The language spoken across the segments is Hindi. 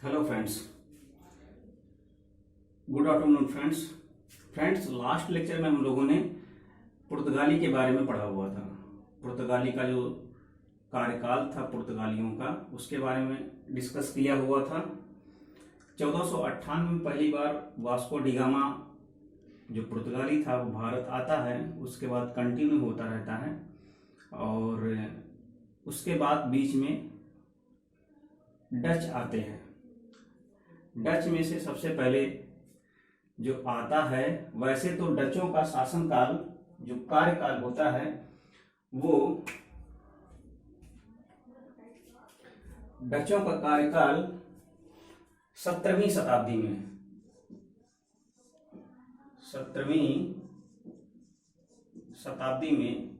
Hello friends, good afternoon friends. Last lecture में हम लोगों ने पुर्तगाली के बारे में पढ़ा हुआ था। पुर्तगाली का जो कार्यकाल था पुर्तगालियों का, उसके बारे में डिस्कस किया हुआ था। 1498 में पहली बार वास्को डिगामा जो पुर्तगाली था वो भारत आता है। उसके बाद कंटिन्यू होता रहता है और उसके बाद बीच में डच आते हैं। डच में से सबसे पहले जो आता है, वैसे तो डचों का शासनकाल जो कार्यकाल होता है वो डचों का कार्यकाल 17वीं शताब्दी में 17वीं शताब्दी में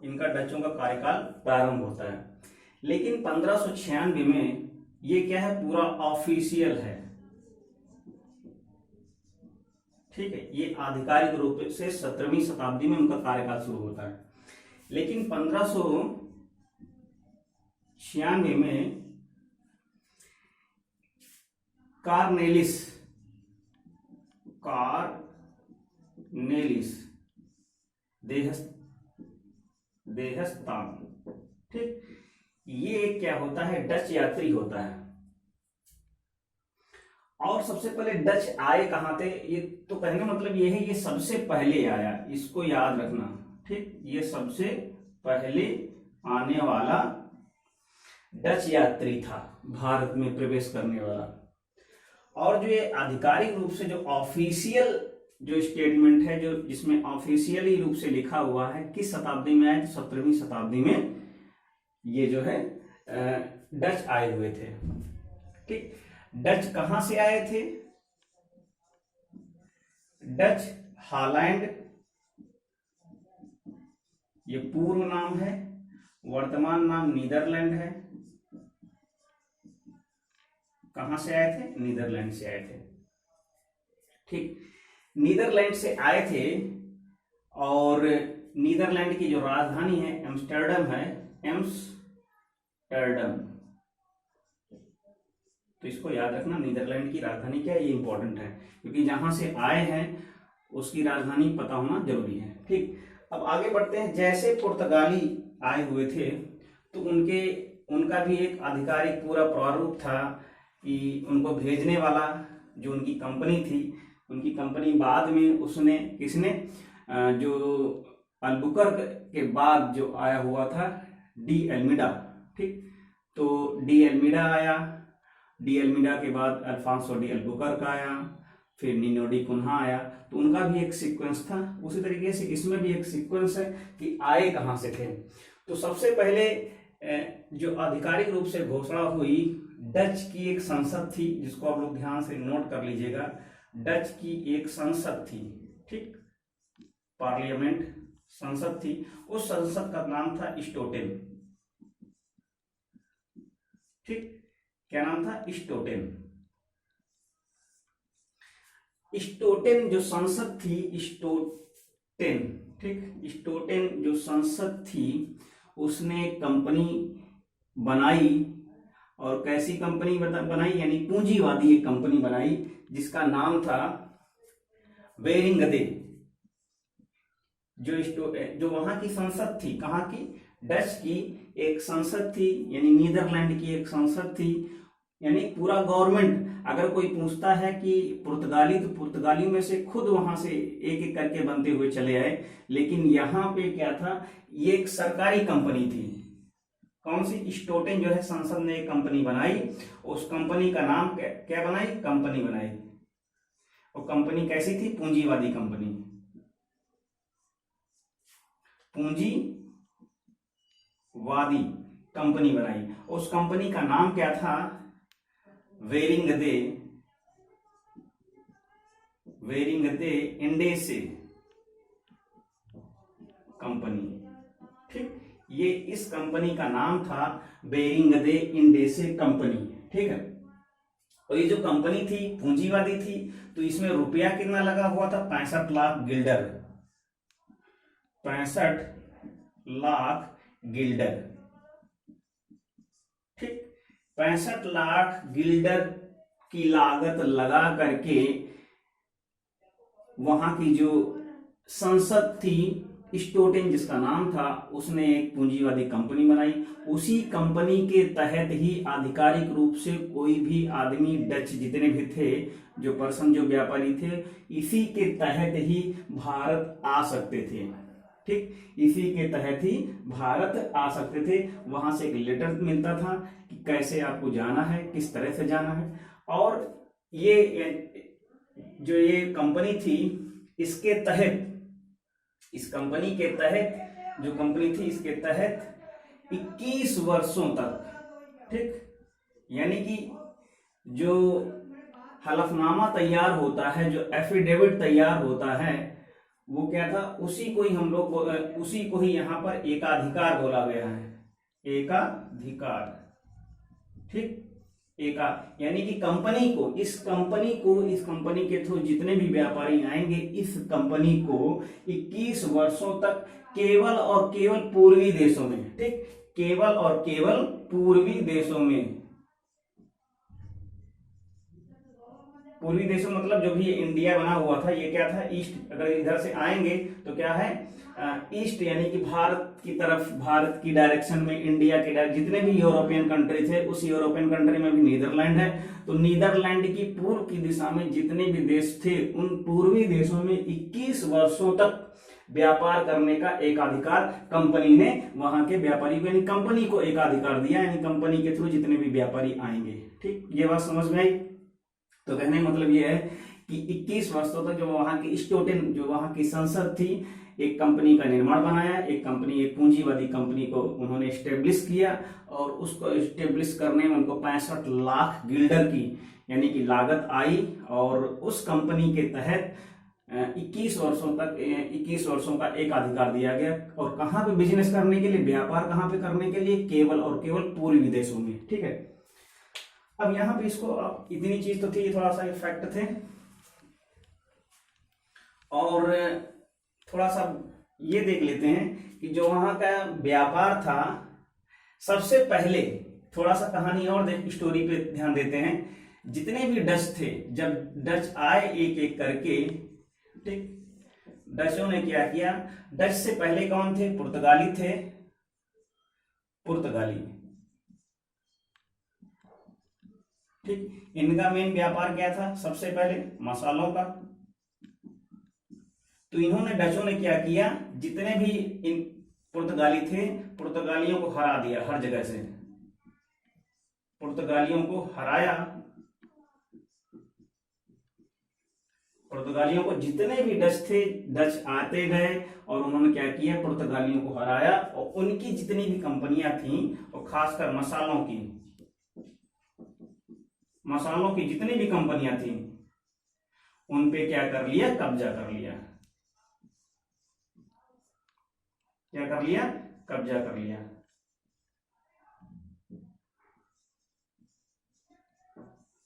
इनका डचों का कार्यकाल प्रारंभ होता है। लेकिन 1596 में ये क्या है, पूरा ऑफिशियल है। ठीक है, ये आधिकारिक रूप से 17वीं शताब्दी में उनका कार्यकाल शुरू होता है। लेकिन 1596 में कार्नेलिस देहस्तान, ठीक, ये क्या होता है, डच यात्री होता है। और सबसे पहले डच आए कहां थे, ये तो कहने का मतलब ये है, ये सबसे पहले आया, इसको याद रखना। ठीक, ये सबसे पहले आने वाला डच यात्री था भारत में प्रवेश करने वाला। और जो ये आधिकारिक रूप से जो ऑफिशियल जो स्टेटमेंट है, जो जिसमें ऑफिशियली रूप से लिखा हुआ है किस शताब्दी में आए, 17वीं शताब्दी में ये जो है डच आए हुए थे। ठीक, डच कहां से आए थे? डच हॉलैंड, ये पूर्व नाम है, वर्तमान नाम नीदरलैंड है। कहां से आए थे? नीदरलैंड से आए थे। ठीक, नीदरलैंड से आए थे और नीदरलैंड की जो राजधानी है एम्स्टर्डम है, एम्स्टर्डम। तो इसको याद रखना, नीदरलैंड की राजधानी क्या है, ये इंपॉर्टेंट है, क्योंकि जहां से आए हैं उसकी राजधानी पता होना जरूरी है। ठीक, अब आगे बढ़ते हैं। जैसे पुर्तगाली आए हुए थे तो उनका भी एक आधिकारिक पूरा प्रारूप था कि उनको भेजने वाला जो उनकी कंपनी थी, उनकी कंपनी बाद में उसने किसने जो अल्बुकर्क के बाद जो आया हुआ था डी एल्मिडा। ठीक, तो डी एल्मिडा आया, डी एल्मिडा के बाद अल्फांसो डी अल्बुकर्क आया, फिर निनो डी कुन्हा आया। तो उनका भी एक सीक्वेंस था। उसी तरीके से इसमें भी एक सीक्वेंस है कि आए कहां से थे। तो सबसे पहले जो आधिकारिक रूप से घोषणा हुई, डच की एक संसद थी, जिसको आप लोग ध्यान से नोट कर लीजिएगा। डच की एक संसद थी, ठीक, पार्लियामेंट संसद थी। उस संसद का नाम था स्टोटेन। ठीक, क्या नाम था? स्टोटेन। स्टोटेन जो संसद थी, स्टोटेन, ठीक, स्टोटेन जो संसद थी उसने कंपनी बनाई। और कैसी कंपनी बनाई, यानी पूंजीवादी एक कंपनी बनाई जिसका नाम था बेरिंगदे। जो वहां की संसद थी, कहां की? डच की एक संसद थी, यानी नीदरलैंड की एक संसद थी, यानी पूरा गवर्नमेंट। अगर कोई पूछता है कि पुर्तगाली, तो पुर्तगाली में से खुद वहां से एक एक करके बनते हुए चले आए। लेकिन यहां पे क्या था, ये एक सरकारी कंपनी थी। कौन सी? स्टोटेन जो है संसद ने एक कंपनी बनाई। उस कंपनी का नाम क्या बनाई? कंपनी बनाई। और कंपनी कैसी थी? पूंजीवादी कंपनी, पूंजीवादी कंपनी बनाई। उस कंपनी का नाम क्या था? वेरिंगदे इंडेसे कंपनी। ठीक, ये इस कंपनी का नाम था बेरिंगदे इंडेसे कंपनी। ठीक है, और ये जो कंपनी थी पूंजीवादी थी, तो इसमें रुपया कितना लगा हुआ था? 65 लाख गिल्डर। 65 लाख गिल्डर। ठीक, 65 लाख गिल्डर की लागत लगा करके वहां की जो संसद थी, स्टोटेन जिसका नाम था, उसने एक पूंजीवादी कंपनी बनाई। उसी कंपनी के तहत ही आधिकारिक रूप से कोई भी आदमी, डच जितने भी थे, जो पर्सन, जो व्यापारी थे, इसी के तहत ही भारत आ सकते थे। ठीक, इसी के तहत ही भारत आ सकते थे। वहां से एक लेटर मिलता था कि कैसे आपको जाना है, किस तरह से जाना है। और ये जो ये कंपनी थी, इसके तहत, इस कंपनी के तहत, जो कंपनी थी, इसके तहत 21 वर्षों तक, ठीक, यानी कि जो हलफनामा तैयार होता है, जो एफिडेविट तैयार होता है, वो क्या था, उसी को ही हम लोग, उसी को ही यहाँ पर एकाधिकार बोला गया है। एकाधिकार, ठीक, यानी कि कंपनी को, इस कंपनी के थ्रू जितने भी व्यापारी आएंगे, इस कंपनी को 21 वर्षों तक केवल और केवल पूर्वी देशों में, ठीक, केवल और केवल पूर्वी देशों में, पूर्वी देशों मतलब जो भी इंडिया बना हुआ था, ये क्या था, ईस्ट। अगर इधर से आएंगे तो क्या है, ईस्ट, यानी कि भारत की तरफ, भारत की डायरेक्शन में, इंडिया के जितने भी यूरोपियन कंट्री थे, उस यूरोपियन कंट्री में भी नीदरलैंड है, तो नीदरलैंड की पूर्व की दिशा में जितने भी देश थे, उन पूर्वी देशों में 21 वर्षों तक व्यापार करने का एकाधिकार कंपनी ने वहां के व्यापारी को, यानी कंपनी को एकाधिकार दिया, यानी कंपनी के थ्रू जितने भी व्यापारी आएंगे। ठीक, ये बात समझ में आई। तो कहने का मतलब ये है कि 21 वर्षों तक जो वहां की स्टोटेन, जो वहां की संसद थी, एक कंपनी का निर्माण बनाया, एक पूंजीवादी कंपनी को उन्होंने स्टेब्लिश किया, और उसको स्टेब्लिश करने में उनको 65 लाख गिल्डर की यानी कि लागत आई, और उस कंपनी के तहत 21 वर्षों का एक अधिकार दिया गया। और कहाँ पे बिजनेस करने के लिए, व्यापार कहाँ पे करने के लिए, केवल और केवल पूर्वी देशों में। ठीक है, अब यहाँ पे इसको, अब इतनी चीज तो थी, थोड़ा सा फैक्ट थे, और थोड़ा सा ये देख लेते हैं कि जो वहां का व्यापार था, सबसे पहले थोड़ा सा कहानी और स्टोरी पे ध्यान देते हैं। जितने भी डच थे, जब डच आए एक एक करके, ठीक, डचों ने क्या किया, डच से पहले कौन थे, पुर्तगाली थे, पुर्तगाली। ठीक, इनका मेन व्यापार क्या था, सबसे पहले मसालों का। तो इन्होंने, डचों ने क्या किया, जितने भी इन पुर्तगाली थे, पुर्तगालियों को हरा दिया, हर जगह से पुर्तगालियों को हराया। पुर्तगालियों को, जितने भी डच थे, डच आते गए, और उन्होंने क्या किया, पुर्तगालियों को हराया, और उनकी जितनी भी कंपनियां थीं, और खासकर मसालों की जितनी भी कंपनियां थीं, उन पे क्या कर लिया, कब्जा कर लिया। क्या कर लिया, कब्जा कर लिया।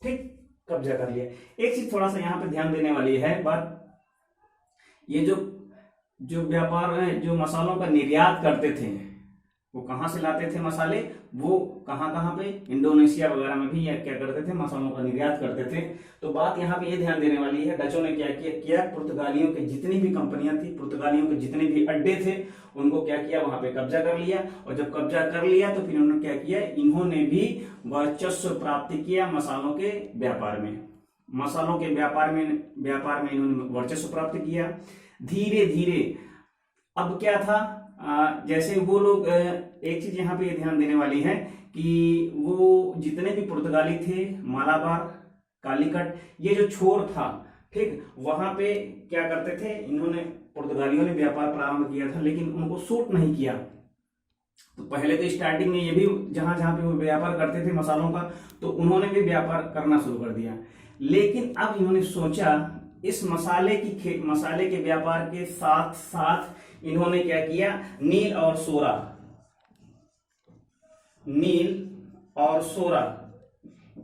ठीक, कब्जा कर लिया। एक चीज थोड़ा सा यहाँ पे ध्यान देने वाली है बात, ये जो व्यापार है, जो मसालों का निर्यात करते थे, वो कहाँ से लाते थे मसाले, वो कहाँ पे, इंडोनेशिया वगैरह में भी क्या करते थे, मसालों का निर्यात करते थे। तो बात यहाँ पे ये ध्यान देने वाली है, डचों ने क्या किया, पुर्तगालियों की जितनी भी कंपनियां थी, पुर्तगालियों के जितने भी अड्डे थे, उनको क्या किया, वहां पे कब्जा कर लिया। और जब कब्जा कर लिया तो फिर उन्होंने क्या किया, इन्होंने भी वर्चस्व प्राप्त किया मसालों के व्यापार में। मसालों के व्यापार में इन्होंने वर्चस्व प्राप्त किया। धीरे धीरे अब क्या था, जैसे वो लोग, एक चीज यहाँ पे ये ध्यान देने वाली है कि वो जितने भी पुर्तगाली थे, मालाबार, कालीकट, ये जो छोर था, ठीक, वहां पे क्या करते थे, इन्होंने, पुर्तगालियों ने व्यापार प्रारंभ किया था, लेकिन उनको सूट नहीं किया। तो पहले तो स्टार्टिंग में ये भी जहां जहां पे वो व्यापार करते थे मसालों का, तो उन्होंने भी व्यापार करना शुरू कर दिया। लेकिन अब इन्होंने सोचा, इस मसाले के व्यापार के साथ साथ इन्होंने क्या किया, नील और सोरा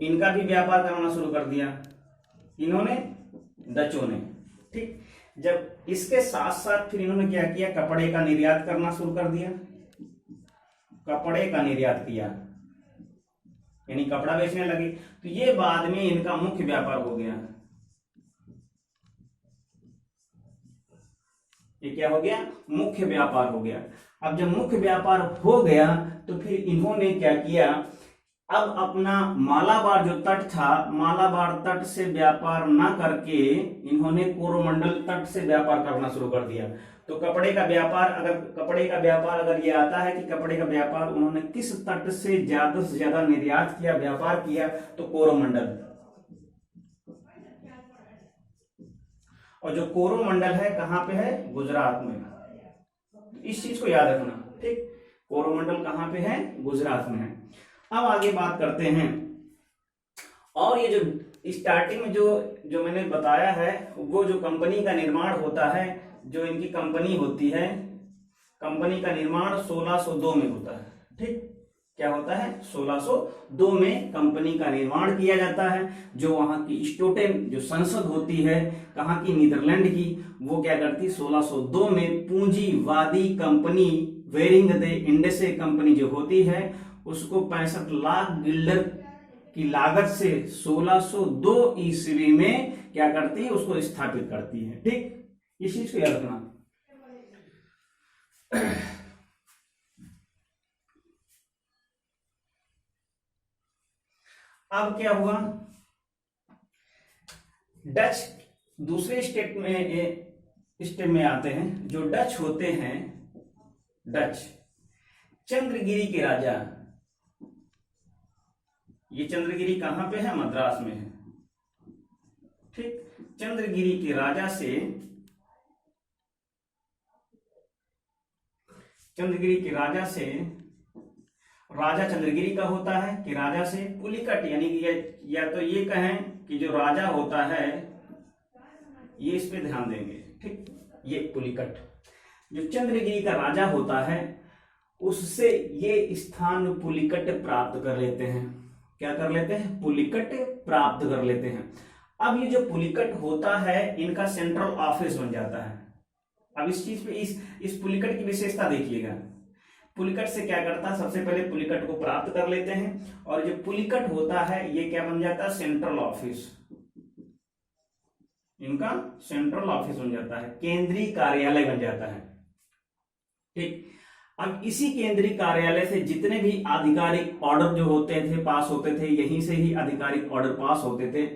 इनका भी व्यापार करना शुरू कर दिया इन्होंने, डचों ने। ठीक, जब इसके साथ साथ फिर इन्होंने क्या किया, कपड़े का निर्यात करना शुरू कर दिया, कपड़े का निर्यात किया। यानी कपड़ा बेचने लगे। तो ये बाद में इनका मुख्य व्यापार हो गया। ये क्या हो गया? मुख्य व्यापार हो गया। अब जब मुख्य व्यापार हो गया तो फिर इन्होंने क्या किया, अब अपना मालाबार जो तट था, मालाबार तट से व्यापार ना करके इन्होंने कोरोमंडल तट से व्यापार करना शुरू कर दिया। तो कपड़े का व्यापार अगर ये आता है कि कपड़े का व्यापार उन्होंने किस तट से ज्यादा निर्यात किया, व्यापार किया, तो कोरोमंडल। और जो कोरोमंडल है कहाँ पे है? गुजरात में। इस चीज को याद रखना, ठीक। कोरोमंडल कहाँ पे है? गुजरात में है। अब आगे बात करते हैं। और ये जो स्टार्टिंग में जो मैंने बताया है, वो जो कंपनी का निर्माण होता है, जो इनकी कंपनी होती है, कंपनी का निर्माण 1602 में होता है, ठीक। क्या होता है? 1602 में कंपनी का निर्माण किया जाता है। जो वहां की स्टोटेन जो संसद होती है, कहाँ की? नीदरलैंड की, वो क्या करती? 1602 में पूंजीवादी कंपनी वेरिंग द इंडसे कंपनी जो होती है, उसको 65 लाख गिल्डर की लागत से 1602 ईस्वी में क्या करती है? उसको स्थापित करती है, ठीक। इस चीज को याद रखना। अब क्या हुआ? डच दूसरे स्टेप में आते हैं। जो डच होते हैं, डच चंद्रगिरी के राजा, ये चंद्रगिरी कहां पे है? मद्रास में है, ठीक। चंद्रगिरी के राजा से, राजा चंद्रगिरी का होता है कि राजा से पुलिकट, यानी कि या तो ये कहें कि जो राजा होता है, ये इस पे ध्यान देंगे, ठीक। ये पुलिकट, जो चंद्रगिरी का राजा होता है, उससे ये स्थान पुलिकट प्राप्त कर लेते हैं। क्या कर लेते हैं? पुलिकट प्राप्त कर लेते हैं। अब ये जो पुलिकट होता है, इनका सेंट्रल ऑफिस बन जाता है। अब इस चीज पे इस पुलिकट की विशेषता देखिएगा। पुलिकट से क्या करता है? सबसे पहले पुलिकट को प्राप्त कर लेते हैं, और जो पुलिकट होता है, ये क्या बन जाता है? Central office. इनका सेंट्रल ऑफिस बन जाता है, केंद्रीय कार्यालय बन जाता है, ठीक। अब इसी केंद्रीय कार्यालय से जितने भी आधिकारिक ऑर्डर जो होते थे, पास होते थे, यहीं से ही आधिकारिक ऑर्डर पास होते थे।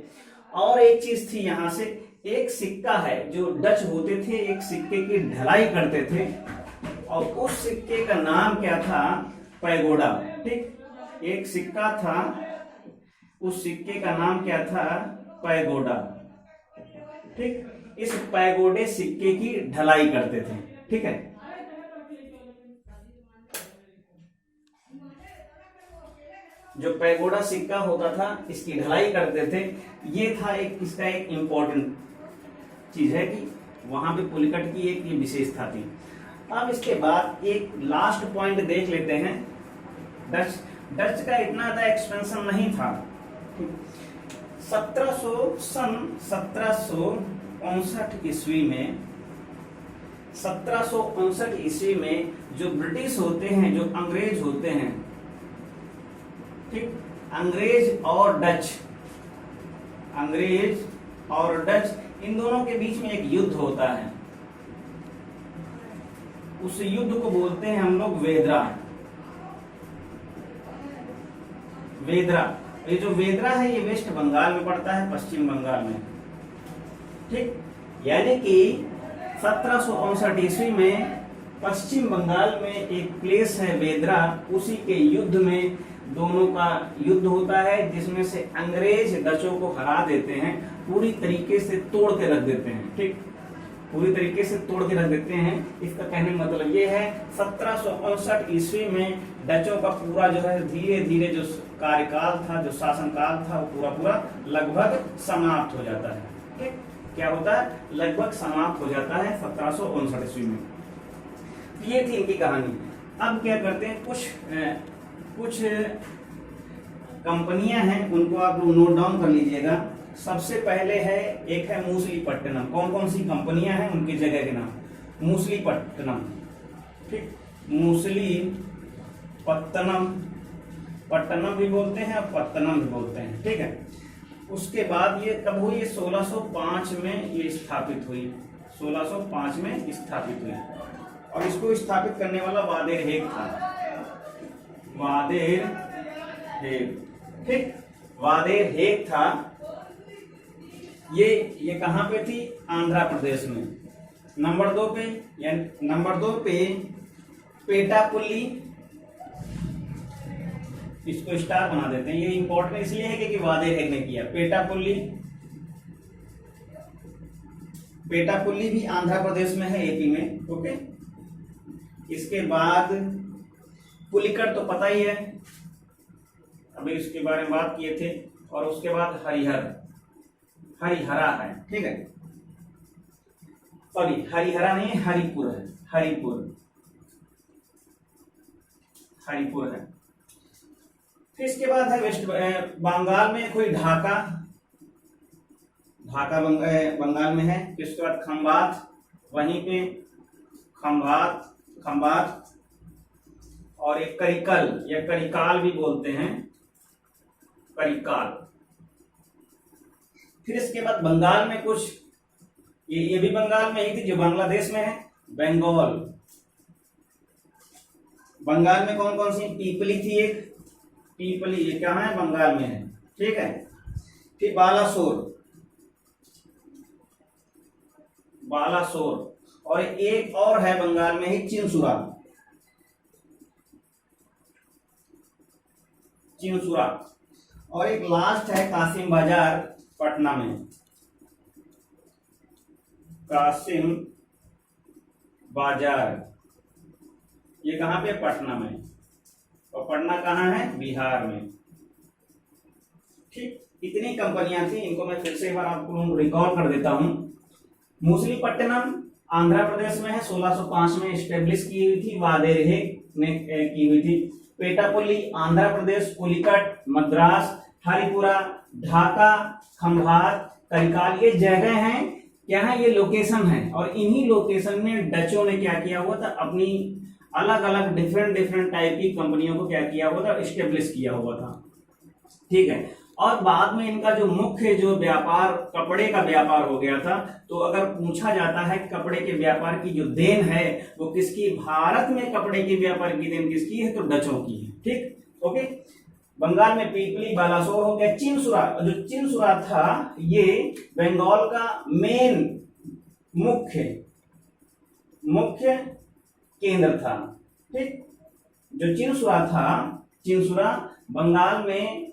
और एक चीज थी, यहां से एक सिक्का है, जो डच होते थे, एक सिक्के की ढलाई करते थे, और उस सिक्के का नाम क्या था? पैगोडा, ठीक। एक सिक्का था, उस सिक्के का नाम क्या था? पैगोडा, ठीक। इस पैगोडे सिक्के की ढलाई करते थे, ठीक है। जो पैगोडा सिक्का होता था, इसकी ढलाई करते थे। ये था इसका एक इंपॉर्टेंट चीज है कि वहां पे पुलिकट की एक ये विशेषता थी। अब इसके बाद एक लास्ट पॉइंट देख लेते हैं। डच का इतना ज्यादा एक्सपेंशन नहीं था। 1759 ईस्वी में, 1759 ईस्वी में जो ब्रिटिश होते हैं, जो अंग्रेज होते हैं, ठीक, अंग्रेज और डच, इन दोनों के बीच में एक युद्ध होता है। उस युद्ध को बोलते हैं हम लोग वेदरा। ये जो वेदरा है, ये वेस्ट बंगाल में पड़ता है, पश्चिम बंगाल में, ठीक। यानी कि 1759 ईस्वी में पश्चिम बंगाल में एक प्लेस है वेदरा, उसी के युद्ध में दोनों का युद्ध होता है, जिसमें से अंग्रेज डचों को हरा देते हैं, पूरी तरीके से तोड़ के रख देते हैं, ठीक, पूरी तरीके से तोड़ के रख देते हैं। इसका कहने का मतलब ये है 1759 ईस्वी में डचों का पूरा जो है धीरे धीरे जो कार्यकाल था, जो शासनकाल था, वो पूरा लगभग समाप्त हो जाता है, ठीक। क्या होता है? लगभग समाप्त हो जाता है 1759 ईस्वी में। ये थी इनकी कहानी। अब क्या करते हैं, कुछ कंपनियां हैं, उनको आप लोग नोट डाउन कर लीजिएगा। सबसे पहले है, एक है मूसलीपट्टनम। कौन कौन सी कंपनियां हैं, उनकी जगह के नाम। मूसलीपट्टनम, ठीक, मूसलीपट्टनम, पट्टनम भी बोलते हैं और पत्तनम भी बोलते हैं, ठीक है। उसके बाद ये कब हुई? 1605 में ये स्थापित हुई, 1605 में स्थापित हुई। और इसको स्थापित करने वाला वादेर हेग था, वादेर हेग, ठीक, वादेर हेग था। ये कहाँ पे थी? आंध्र प्रदेश में। नंबर 2 पे, नंबर 2 पे पेटापुल्ली, इसको स्टार बना देते हैं, ये इंपॉर्टेंट इसलिए है कि वादेर हेग ने किया। पेटापुल्ली, पेटापुल्ली भी आंध्र प्रदेश में है, एपी में, ओके। इसके बाद पुलिकट तो पता ही है, अभी इसके बारे में बात किए थे। और उसके बाद हरिहरा है, ठीक है, सॉरी हरिहरा नहीं है, हरिपुर है, हरिपुर है। फिर इसके बाद है वेस्ट बंगाल में कोई ढाका बंगाल में है। फिर उसके बाद खंबात, वहीं पे खंबात और एक करिकल या करिकाल भी बोलते हैं, करिकाल। फिर इसके बाद बंगाल में कुछ, ये भी बंगाल में ही थी जो बांग्लादेश में है, बंगाल। बंगाल में कौन कौन सी? पीपली थी एक, पीपली, ये कहाँ है? बंगाल में है, ठीक है। फिर बालासोर और एक और है बंगाल में ही, चिंसुरा। और एक लास्ट है कासिम बाजार, पटना में, कासिम बाजार, ये कहाँ पे? पटना में। और पटना कहाँ है? बिहार में, ठीक। इतनी कंपनियां थी, इनको मैं फिर से एक बार आपको रिकॉल कर देता हूं। मूसलीपट्टनम आंध्र प्रदेश में है, 1605 में स्टेब्लिश की हुई थी, वादेर हेग ने की हुई थी। पेटापुल्ली आंध्र प्रदेश, पुलिकट मद्रास, हरिपुरा, ढाका, खंभात, करिकाल, ये जगह हैं, क्या है? ये लोकेशन है। और इन्हीं लोकेशन में डचों ने क्या किया हुआ था? अपनी अलग अलग डिफरेंट टाइप की कंपनियों को क्या किया हुआ था? एस्टेब्लिश किया हुआ था, ठीक है। और बाद में इनका जो मुख्य जो व्यापार कपड़े का व्यापार हो गया था। तो अगर पूछा जाता है कपड़े के व्यापार की जो देन है वो किसकी? भारत में कपड़े के व्यापार की देन किसकी है? तो डचों की है, ठीक, ओके। बंगाल में पीपली, बालासोर हो गया। चिंसुरा, जो चिंसुरा था ये बंगाल का मेन मुख्य केंद्र था, ठीक। जो चिंसुरा बंगाल में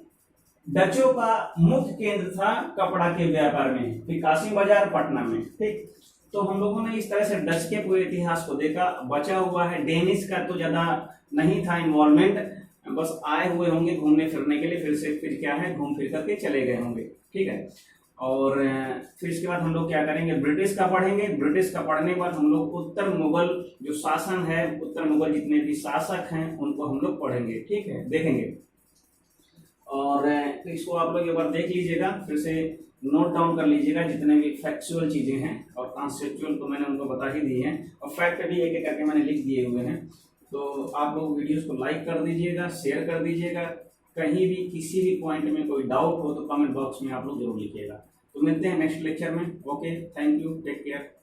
डचों का मुख्य केंद्र था कपड़ा के व्यापार में। फिर कासिम बाजार पटना में, ठीक। तो हम लोगों ने इस तरह से डच के पूरे इतिहास को देखा। बचा हुआ है डेनिश का, तो ज्यादा नहीं था इन्वॉल्वमेंट, बस आए हुए होंगे घूमने फिरने के लिए, फिर क्या है, घूम फिर करके चले गए होंगे, ठीक है। और फिर इसके बाद हम लोग क्या करेंगे? ब्रिटिश का पढ़ेंगे। ब्रिटिश का पढ़ने के बाद हम लोग उत्तर मुगल जो शासन है, उत्तर मुगल जितने भी शासक हैं उनको हम लोग पढ़ेंगे, ठीक है, देखेंगे। और इसको आप लोग एक बार देख लीजिएगा, फिर से नोट डाउन कर लीजिएगा जितने भी फैक्चुअल चीजें हैं। और कॉन्सेप्चुअल तो मैंने उनको बता ही दी है, और फैक्ट भी एक एक करके मैंने लिख दिए हुए हैं। तो आप लोग वीडियोस को लाइक कर दीजिएगा, शेयर कर दीजिएगा। कहीं भी किसी भी पॉइंट में कोई डाउट हो तो कमेंट बॉक्स में आप लोग जरूर लिखिएगा। तो मिलते हैं नेक्स्ट लेक्चर में। Okay, thank you, take care.